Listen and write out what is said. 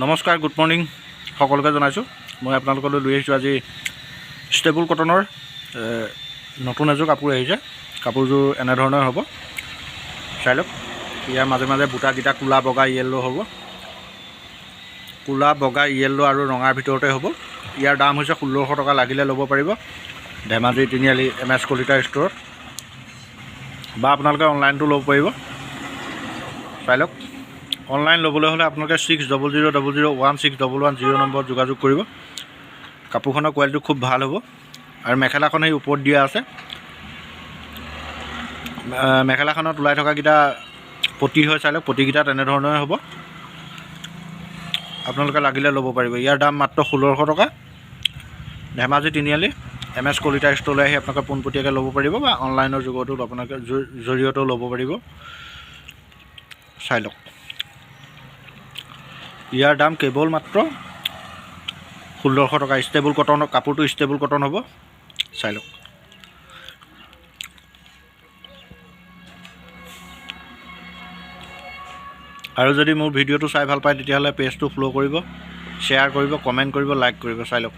নমস্কাৰ, good morning সকলোকে জনাইছোঁ। মই আপোনালোকলৈ লৈ আহিছোঁ আজি ষ্টেবল কটনৰ নতুন এযোৰ কাপোৰ আহিছে। কাপোৰযোৰ এনেধৰণৰ হ'ব, চাই লওক। ইয়াৰ মাজে মাজে বুটাকেইটা ক'লা বগা য়েল্ল' হ'ব, ক'লা বগা য়েল্ল' আৰু ৰঙাৰ ভিতৰতে হ'ব। ইয়াৰ দাম হৈছে 1600 টকা। লাগিলে ল'ব পাৰিব ধেমাজি তিনিআলি MS কলিতা ষ্ট'ৰত, বা আপোনালোকে অনলাইনটো ল'ব পাৰিব। চাই লওক। অনলাইন ল'বলৈ হ'লে আপোনালোকে 6000016110 নম্বৰত যোগাযোগ কৰিব। কাপোৰখনৰ কোৱালিটি খুব ভাল হ'ব। আৰু মেখেলাখন এই ওপৰত দিয়া আছে। মেখেলাখনত ওলাই থকাকেইটা পতি হয়, চাই লওক। পতিকেইটা তেনেধৰণৰে হ'ব। আপোনালোকে লাগিলে ল'ব পাৰিব। ইয়াৰ দাম মাত্ৰ 1600 টকা। ধেমাজি তিনিআলি MS কলিতা ষ্ট'ৰলৈ আহি আপোনালোকে পোনপটীয়াকৈ ল'ব পাৰিব, বা অনলাইনৰ যোগতো আপোনালোকে জৰিয়তেও ল'ব পাৰিব। চাই লওক। ইয়াৰ দাম কেৱল মাত্ৰ 1600 টকা। ষ্টেবল কটনৰ কাপোৰটো ষ্টেবল কটন হ'ব, চাই লওক। আৰু যদি মোৰ ভিডিঅ'টো চাই ভাল পায় তেতিয়াহ'লে পেজটো ফ'ল' কৰিব, শ্বেয়াৰ কৰিব, কমেণ্ট কৰিব, লাইক কৰিব। চাই লওক।